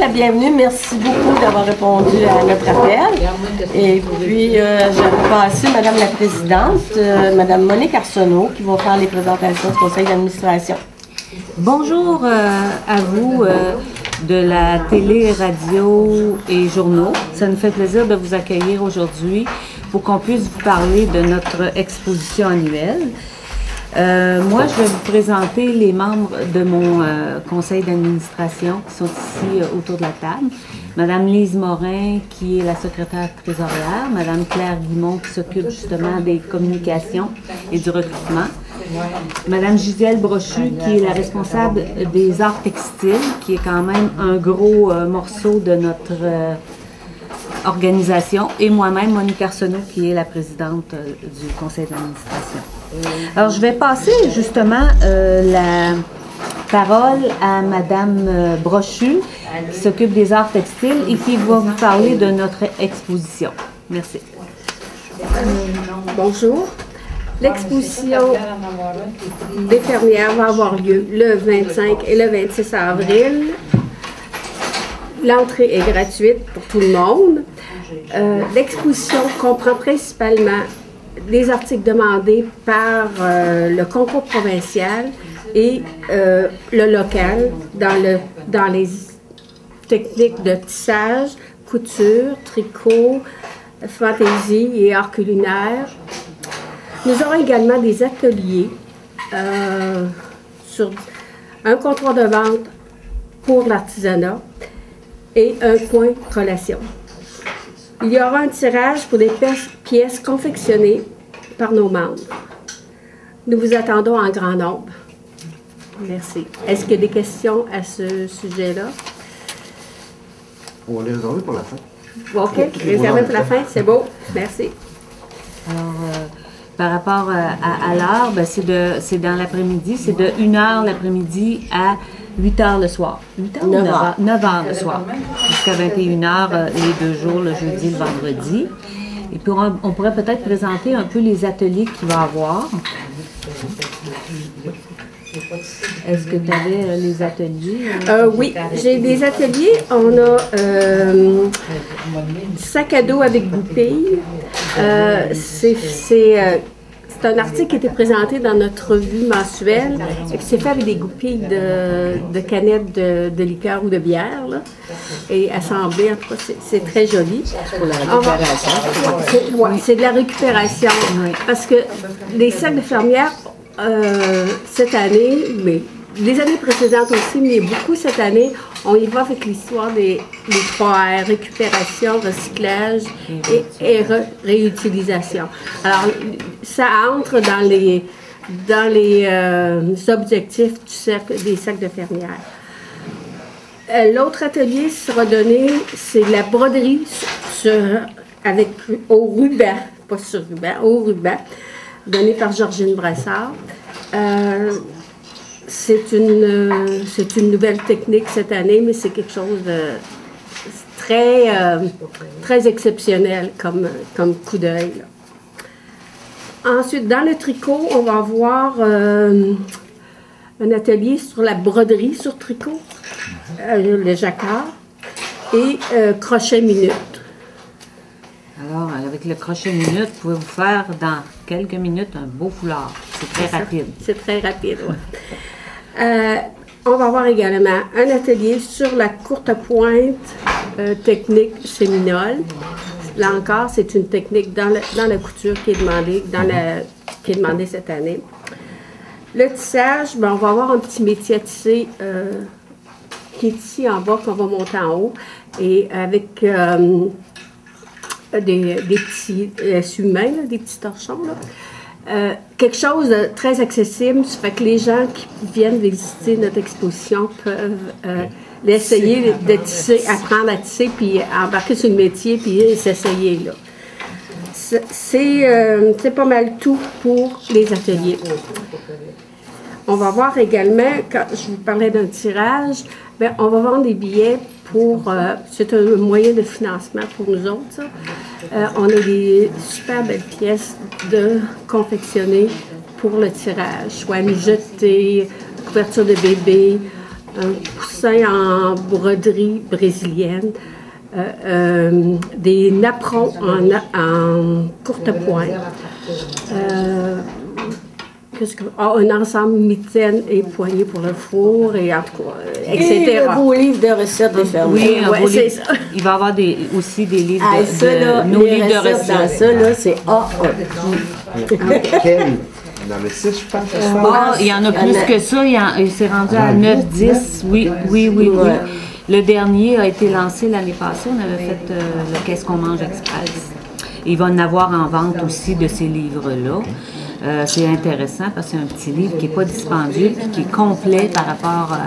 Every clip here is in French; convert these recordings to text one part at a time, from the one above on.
la bienvenue. Merci beaucoup d'avoir répondu à notre appel. Et puis, je vais passer Madame la Présidente, Madame Monique Arsenault, qui va faire les présentations du Conseil d'administration. Bonjour à vous de la télé, radio et journaux. Ça nous fait plaisir de vous accueillir aujourd'hui pour qu'on puisse vous parler de notre exposition annuelle. Moi, je vais vous présenter les membres de mon conseil d'administration qui sont ici autour de la table. Madame Lise Morin, qui est la secrétaire trésorière. Madame Claire Guimond, qui s'occupe justement des communications et du recrutement. Madame Gisèle Brochu, qui est la responsable des arts textiles, qui est quand même un gros morceau de notre organisation. Et moi-même, Monique Arsenault, qui est la présidente du conseil d'administration. Alors, je vais passer justement la parole à Madame Brochu, qui s'occupe des arts textiles et qui va vous parler de notre exposition. Merci. Bonjour. L'exposition des fermières va avoir lieu le 25 et le 26 avril. L'entrée est gratuite pour tout le monde. L'exposition comprend principalement des articles demandés par le concours provincial et le local dans les techniques de tissage, couture, tricot, fantaisie et art culinaire. Nous aurons également des ateliers sur un comptoir de vente pour l'artisanat et un coin collation. Il y aura un tirage pour des pièces confectionnées par nos membres. Nous vous attendons en grand nombre. Merci. Est-ce qu'il y a des questions à ce sujet-là? On va les réserver pour la fin. OK, réservé pour la fin, c'est beau. Merci. Alors, par rapport à l'heure, ben c'est dans l'après-midi, c'est de 1h l'après-midi à 8h le soir. 8h 9h le soir. Jusqu'à 21h les 2 jours, le jeudi et le vendredi. Et puis on pourrait peut-être présenter un peu les ateliers qu'il va y avoir. Est-ce que tu avais les ateliers? Oui, j'ai des ateliers. On a sac à dos avec goupilles. C'est un article qui a été présenté dans notre revue mensuelle. C'est fait avec des goupilles de canettes de liqueur ou de bière, là, et assemblées. En tout cas, c'est très joli. C'est pour la récupération. C'est de la récupération. Oui. Parce que les sacs de fermière, cette année, mais les années précédentes aussi, mais beaucoup cette année, on y va avec l'histoire des 3R, récupération, recyclage et réutilisation. Alors, ça entre dans les objectifs des sacs de fermière. L'autre atelier sera donné, c'est la broderie au ruban, pas sur ruban, au ruban, donné par Georgine Brassard. C'est une nouvelle technique cette année, mais c'est quelque chose de très exceptionnel comme coup d'œil. Ensuite, dans le tricot, on va avoir un atelier sur la broderie sur tricot, le jacquard, et crochet minute. Alors, avec le crochet minute, vous pouvez vous faire dans quelques minutes un beau foulard. C'est très rapide. C'est très rapide, oui. On va avoir également un atelier sur la courte pointe technique séminole. Là encore, c'est une technique dans la couture qui est demandée cette année. Le tissage, ben, on va avoir un petit métier à tisser qui est ici en bas, qu'on va monter en haut, et avec des petits essuie-mains, des petits torchons, là. Quelque chose de très accessible, ça fait que les gens qui viennent visiter notre exposition peuvent l'essayer de tisser, apprendre à tisser, puis embarquer sur le métier, puis s'essayer là. C'est pas mal tout pour les ateliers. On va voir également, quand je vous parlais d'un tirage, bien, on va vendre des billets pour, c'est un moyen de financement pour nous autres, ça. On a des super belles pièces de confectionnées pour le tirage, soit mijotés, couverture de bébé, un coussin en broderie brésilienne, des napperons en courte pointe, un ensemble mitaine et poignée pour le four, et en tout cas, etc. Et un beau livre de recettes des fermiers. Oui, un beau livre. ça. Il va y avoir aussi des livres Ah, ça, là, nos les livres de recettes dans recettes. ça, là, c'est AA. Quel? Dans le 6, je pense. Ah, il y en a plus que ça, il s'est rendu à 9-10, oui. Ouais. Le dernier a été lancé l'année passée, on avait fait le Qu'est-ce qu'on mange express. Il va en avoir en vente aussi de ces livres-là. C'est intéressant parce que c'est un petit livre qui n'est pas dispendieux et qui est complet par rapport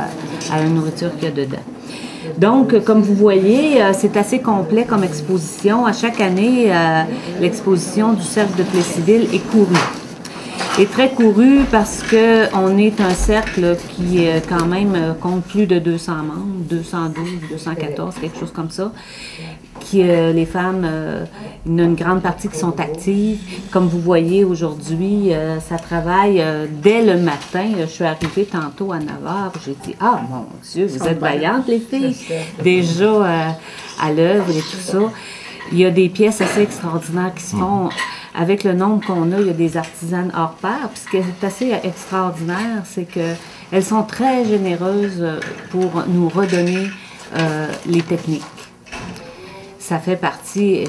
à la nourriture qu'il y a dedans. Donc, comme vous voyez, c'est assez complet comme exposition. À chaque année, l'exposition du cercle de Plessisville est courue. Est très courue parce qu'on est un cercle qui, quand même, compte plus de 200 membres, 212, 214, quelque chose comme ça. Les femmes, il y en a une grande partie qui sont actives. Comme vous voyez aujourd'hui, ça travaille dès le matin. Je suis arrivée tantôt à 9h, j'ai dit « Ah, mon Dieu, vous êtes vaillantes, les filles! » Déjà à l'œuvre et tout ça. Il y a des pièces assez extraordinaires qui se font. Avec le nombre qu'on a, il y a des artisanes hors pair. Puis ce qui est assez extraordinaire, c'est qu'elles sont très généreuses pour nous redonner les techniques. Ça fait partie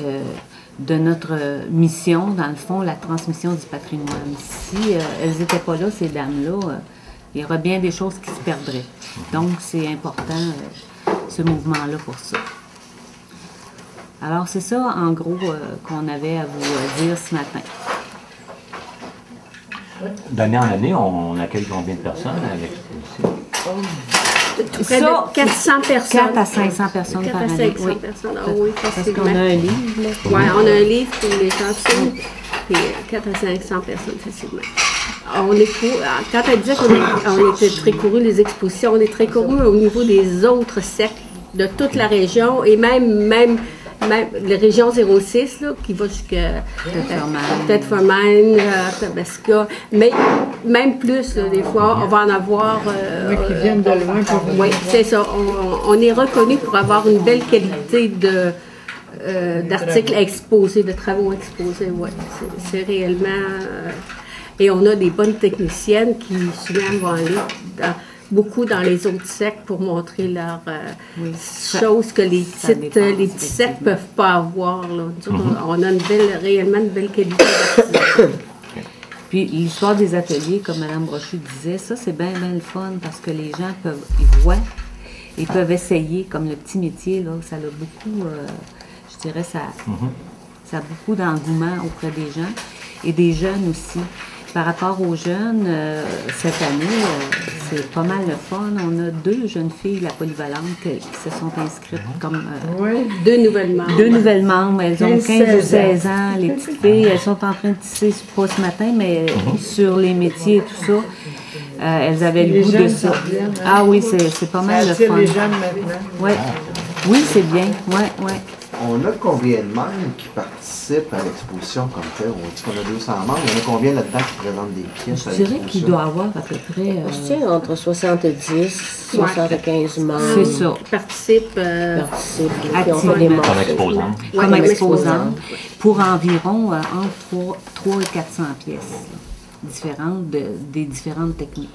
de notre mission, dans le fond, la transmission du patrimoine. Si elles n'étaient pas là, ces dames-là, il y aurait bien des choses qui se perdraient. Donc, c'est important, ce mouvement-là, pour ça. Alors, c'est ça, en gros, qu'on avait à vous dire ce matin. D'année en année, on accueille combien de personnes avec l'exposition? Près de 400 personnes. 4 à 500 personnes 4 par à année. 500 personnes, ah oui, Parce facilement. qu'on a un livre, là. Oui, on a un livre pour les gens, et 4 à 500 personnes facilement. Quand elle disait qu'on était très courus, les expositions, on est très courus au niveau des autres cercles de toute la région, et même les régions 06, là, qui va jusqu'à Tête-Fermaine, Tabasca, mais même plus, là, des fois, on va en avoir... qui viennent de loin pour venir. Oui, c'est ça. On est reconnu pour avoir une belle qualité d'articles exposés, de travaux exposés, oui. C'est réellement... et on a des bonnes techniciennes qui, souvent, vont aller... beaucoup dans les autres cercles pour montrer leurs choses que les petits cercles ne peuvent pas avoir. Là. On a réellement une belle qualité d'artisanat. Puis l'histoire des ateliers, comme Mme Brochu disait, ça c'est bien le fun parce que les gens ils voient et peuvent essayer, comme le petit métier, là, ça a beaucoup, je dirais, ça a beaucoup d'engouement auprès des gens et des jeunes aussi. Par rapport aux jeunes, cette année, c'est pas mal le fun. On a 2 jeunes filles, la polyvalente, qui se sont inscrites comme... 2 nouvelles membres. 2 nouvelles membres. Elles ont 15 ou 16 ans. Les petites filles, elles sont en train de tisser, pas ce matin, mais sur les métiers et tout ça. Elles avaient le goût de ça. Ah oui, c'est pas mal le fun. Les jeunes maintenant. Ouais. Oui, c'est bien. Ouais. On a combien de membres qui participent à l'exposition comme telle? On dit qu'on a 200 membres. Il y en a combien là-dedans qui présentent des pièces? Je dirais qu'il doit y avoir à peu près... Je tiens entre 70 et 75 membres. C'est ça. Qui participent. Qui ont fait des Activement. Comme exposant. Comme exposant, pour environ entre 300 et 400 pièces différentes des différentes techniques.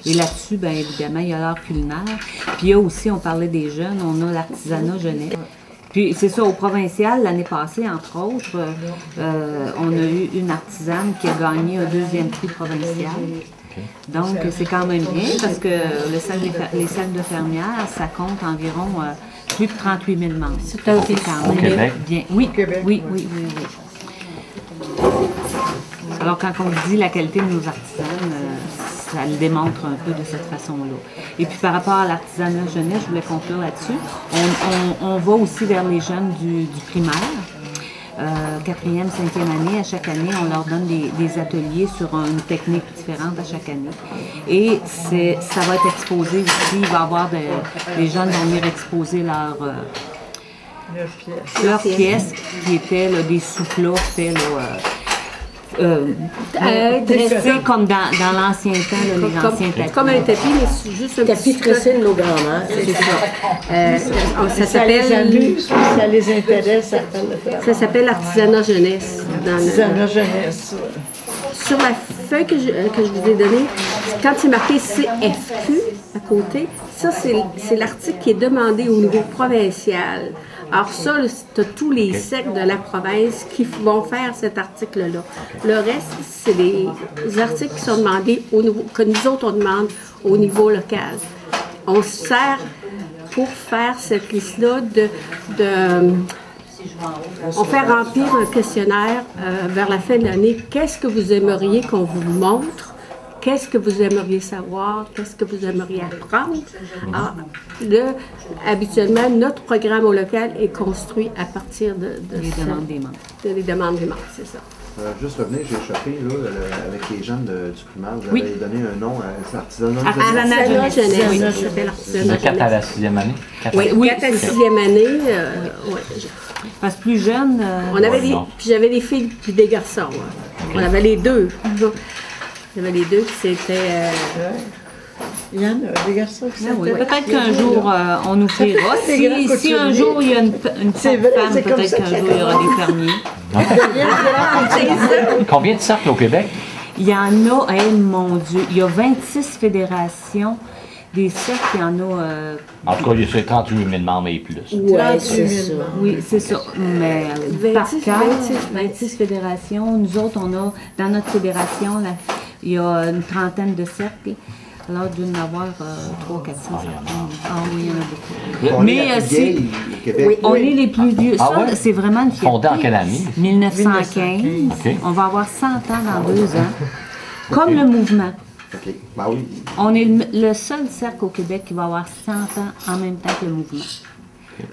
Et là-dessus, bien évidemment, il y a l'art culinaire. Puis il y a aussi, on parlait des jeunes, on a l'artisanat jeunesse. Puis c'est ça, au provincial, l'année passée, entre autres, on a eu une artisane qui a gagné un 2e prix provincial. Donc c'est quand même bien parce que les cercles de fermières, ça compte environ plus de 38 000 membres. C'est quand même Québec? bien. Oui. Alors, quand on dit la qualité de nos artisanes, ça le démontre un peu de cette façon-là. Et puis, par rapport à l'artisanat jeunesse, je voulais conclure là-dessus. On va aussi vers les jeunes du primaire. 4e, 5e année, à chaque année, on leur donne des ateliers sur une technique différente à chaque année. Et ça va être exposé aussi. Il va y avoir les jeunes vont venir exposer leurs pièces qui étaient là, des sous-plats faits dressé comme dans l'ancien temps, là, les anciens tapis. Comme un tapis, mais c'est juste un Tapis petit tressé de nos grands-mères. C'est ça. Ça Ça les s'appelle amuse, puis ça les intéresse, ça fait le travail. ça s'appelle artisanat jeunesse. Artisanat jeunesse. Sur la feuille que je vous ai donnée, quand c'est marqué CFQ à côté, ça, c'est l'article qui est demandé au niveau provincial. Alors ça, tu as tous les cercles de la province qui vont faire cet article-là. Le reste, c'est des articles qui sont demandés au niveau, que nous autres, on demande au niveau local. On se sert pour faire cette liste-là on fait remplir un questionnaire vers la fin de l'année. Qu'est-ce que vous aimeriez qu'on vous montre? Qu'est-ce que vous aimeriez savoir? Qu'est-ce que vous aimeriez apprendre? Alors, habituellement, notre programme au local est construit à partir de Les demandes des membres. des demandes des membres, c'est ça. Juste revenir, j'ai échappé là, avec les jeunes du primaire. Vous Oui. avez donné un nom à l'artisanat. Artisanat Artisanat jeunesse. jeunesse, Oui. ça s'appelle artisanat De 4 à jeunesse. la 6e année? Oui, 4 c'est à la ça. 6e année, ouais. Parce que plus jeune, On avait non. puis j'avais des filles puis des garçons. Hein. On avait les deux. J'avais les deux, puis c'était... Il y en a des garçons qui oui, s'intéressent. peut-être qu'un jour, on nous ouvrira. fait des grands Si un couturiers. jour, il y a une C'est vrai, femme, c'est comme peut-être ça qu'un qu'il y a jour, il y aura des fermiers. Combien de cercles au Québec? Il y en a, mon Dieu, il y a 26 fédérations. Des cercles, il y en a... En tout cas, il y a 38 000 membres et plus. Ouais, c'est ça. oui, c'est ça. Mais par 26, cœur, 26. 26 fédérations. Nous autres, on a, dans notre fédération, là, il y a une trentaine de cercles. Alors, il doit y en avoir 3, 4, 6. Ah oui, il y en a beaucoup. On Mais est si gay au Québec. on est les plus vieux, Ah ça, ouais? c'est vraiment une fierté. Fondé en quelle année? 1915. OK. On va avoir 100 ans dans 2 ans. Comme le mouvement. OK. Ben oui. On est le seul cercle au Québec qui va avoir 100 ans en même temps que le mouvement.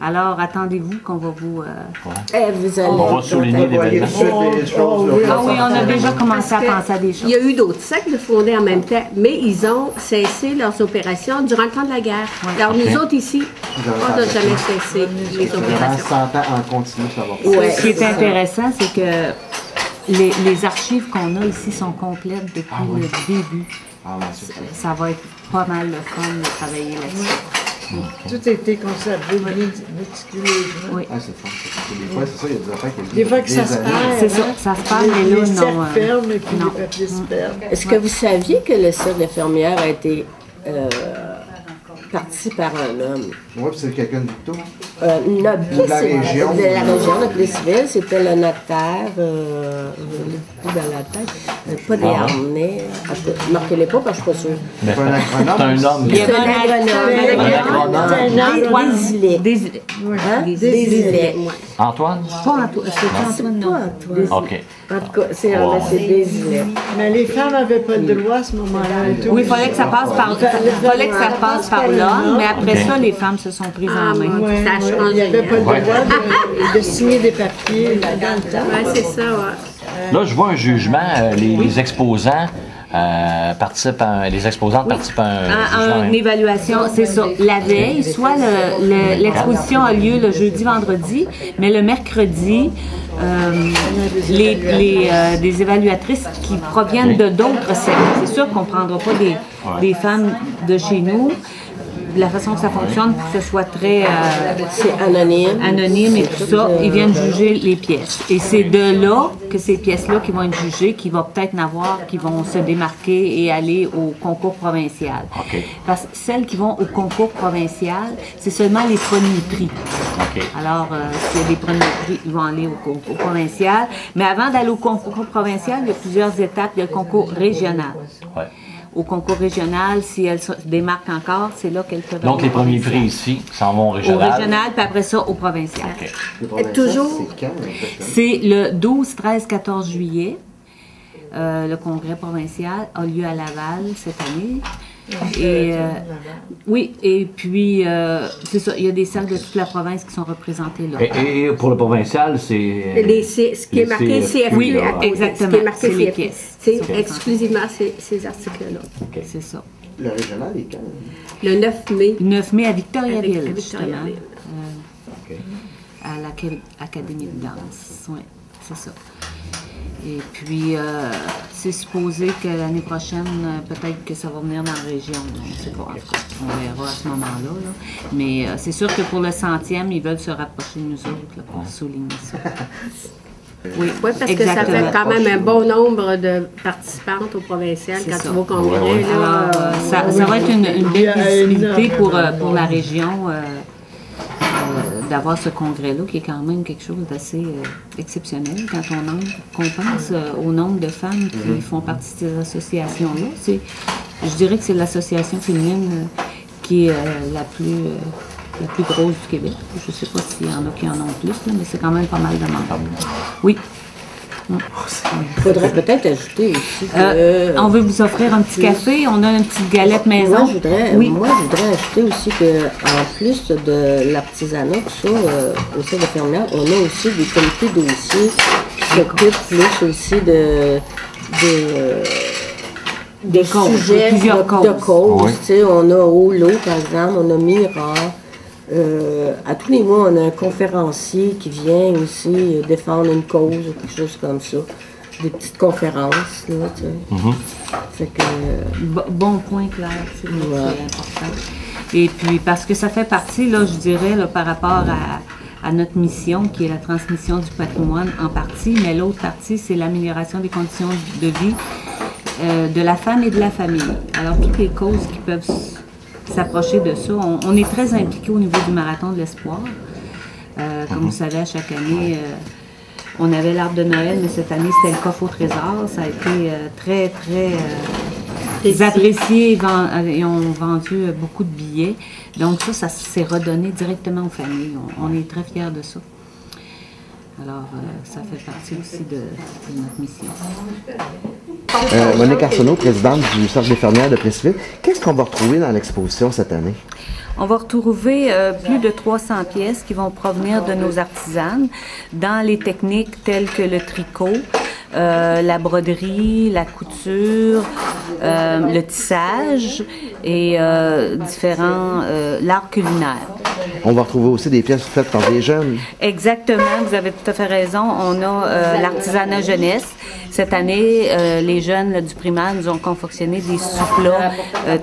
Alors, attendez-vous qu'on va vous... Vous allez... On va souligner On va aller l'événement. souhaiter des choses. là. Ah oui, on a déjà commencé à penser à des Il choses. y a eu d'autres cercles de fondés en même temps, mais ils ont cessé leurs opérations durant le temps de la guerre. Alors, nous autres ici, on n'a jamais cessé les Durant opérations. 100 ans en continu, ça va. Ouais. Ce qui est intéressant, c'est que les archives qu'on a ici sont complètes depuis le début. Ah, ouais, c'est ça. Ça va être pas mal le fun de travailler là-dessus. Tout a été conservé méticuleusement. Oui. Ah, c'est fun. Des fois, c'est ça, il y a des affaires qui Des fois que ça se années. perd. C'est ça, ça se parle, mais là, Les non. cercles ferment et puis non. les papiers se perdent. Est-ce que vous saviez que le cercle infirmière a été parti par un homme? Ouais, puis c'est quelqu'un de Victo. Notre De la région. De la région, notre civile, c'était le notaire, je l'ai plus dans la tête, pas des harnais, marquez-les pas parce que je suis pas sûre. Mais C'est un agronome. c'est un homme. Il y avait C'est un agronome. Désilets. Hein? Désilets. Antoine? Pas Antoine, c'est Antoine, non. OK. En tout cas, c'est Désilets. Mais les femmes n'avaient pas le droit à ce moment-là. Oui, il fallait que ça passe par l'homme, mais après ça, les femmes se sont prises en main. Ouais, Ça a ouais, changé. il n'y avait pas le Ouais. droit de signer des papiers là, dans le temps. Oui, c'est ça, ouais. Là, je vois un jugement. Les exposants participent les exposantes participent à un jugement. Une évaluation, c'est ça. La veille, soit l'exposition a lieu le jeudi, vendredi, mais le mercredi, des évaluatrices qui proviennent de d'autres secteurs. C'est sûr qu'on ne prendra pas des femmes de chez nous. De la façon que ça fonctionne, pour que ce soit très C'est anonyme. anonyme et tout ça, ils viennent juger les pièces. Et c'est de là que ces pièces-là qui vont être jugées, qui va peut-être en avoir, qui vont se démarquer et aller au concours provincial. OK. Parce que celles qui vont au concours provincial, c'est seulement les premiers prix. OK. Alors, s'il y a des premiers prix, ils vont aller au concours provincial. Mais avant d'aller au concours provincial, il y a plusieurs étapes. Il y a le concours régional. Ouais. Au concours régional, si elles se démarquent encore, c'est là qu'elles peuvent Donc, aller les au premiers provincial. prix ici s'en vont au Au régional. régional, puis après ça, au provincial. OK. Les provinciales, Toujours. C'est quand, exactement? C'est le 12, 13, 14 juillet. Le congrès provincial a lieu à Laval cette année. Et, oui, et puis, c'est ça, il y a des cercles de toute la province qui sont représentés là. Et pour le provincial, c'est... Ce qui est marqué CFQ, Oui, à côté, exactement. ce qui est marqué C'est les CFQ. pièces. C'est C'est exclusivement ces articles-là. OK. C'est ça. Le régional est quand? Le 9 mai. Le 9 mai à Victoriaville, À justement. Victoriaville. OK. À l'Académie de danse. Oui, c'est ça. Et puis, c'est supposé que l'année prochaine, peut-être que ça va venir dans la région. On ne sait pas. En tout cas, on verra à ce moment-là. Là. Mais c'est sûr que pour le 100e, ils veulent se rapprocher de nous autres là, pour souligner ça. Oui, parce que ça fait quand même un bon nombre de participantes au provincial quand tu vas au congrès. Ça va être une belle visibilité pour la région d'avoir ce congrès-là, qui est quand même quelque chose d'assez exceptionnel quand on pense au nombre de femmes qui font partie de ces associations-là. Je dirais que c'est l'association féminine qui est la plus grosse du Québec. Je ne sais pas s'il y en a qui en ont plus, là, mais c'est quand même pas mal de membres. Oui. Il faudrait peut-être ajouter aussi que... on veut vous offrir un petit café, on a une petite galette maison. Moi, je voudrais ajouter aussi qu'en plus de l'artisanat, tout ça, au sein de fermière, on a aussi des comités dossiers qui s'occupent plus aussi des sujets, de causes. Oui. On a Olo, par exemple, on a Mira. À tous les mois, on a un conférencier qui vient aussi défendre une cause ou quelque chose comme ça. Des petites conférences, là, tu sais. Fait que... Bon point, Claire, c'est important. Et puis, parce que ça fait partie, là, je dirais, là, par rapport à notre mission, qui est la transmission du patrimoine en partie, mais l'autre partie, c'est l'amélioration des conditions de vie de la femme et de la famille. Alors, toutes les causes qui peuvent s'approcher de ça. On est très impliqué au niveau du Marathon de l'Espoir. Comme vous savez, à chaque année, on avait l'arbre de Noël, mais cette année, c'était le coffre au trésor. Ça a été très, très apprécié. Ils ont vendu beaucoup de billets. Donc ça s'est redonné directement aux familles. On est très fiers de ça. Alors, ça fait partie aussi de notre mission. Monique Arsenault, présidente du Cercle des fermières de Plessisville. Qu'est-ce qu'on va retrouver dans l'exposition cette année? On va retrouver plus de 300 pièces qui vont provenir de nos artisanes dans les techniques telles que le tricot, la broderie, la couture, le tissage et l'art culinaire. On va retrouver aussi des pièces faites par des jeunes. Exactement, vous avez tout à fait raison. On a l'artisanat jeunesse. Cette année, les jeunes là, du primaire nous ont confectionné des sous-plats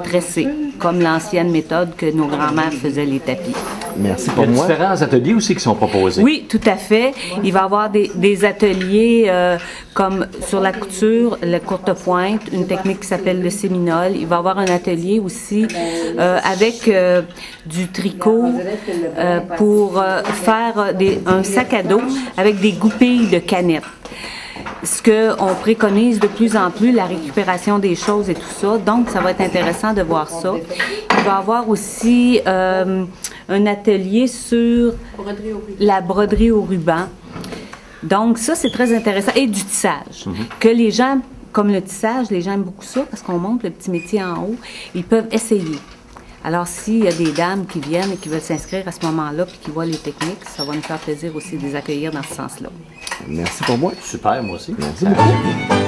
tressés, comme l'ancienne méthode que nos grands-mères faisaient les tapis. Merci pour moi. Il y a différents ateliers aussi qui sont proposés. Oui, tout à fait. Il va y avoir des ateliers comme sur la couture, la courte pointe, une technique qui s'appelle le séminole. Il va y avoir un atelier aussi avec du tricot pour faire un sac à dos avec des goupilles de canettes. Ce qu'on préconise de plus en plus, la récupération des choses et tout ça. Donc, ça va être intéressant de voir ça. Il va y avoir aussi un atelier sur la broderie au ruban. Donc, ça, c'est très intéressant. Et du tissage. Que les gens, comme le tissage, les gens aiment beaucoup ça parce qu'on montre le petit métier en haut. Ils peuvent essayer. Alors, s'il y a des dames qui viennent et qui veulent s'inscrire à ce moment-là puis qui voient les techniques, ça va nous faire plaisir aussi de les accueillir dans ce sens-là. Merci pour moi. Super, moi aussi. Merci beaucoup.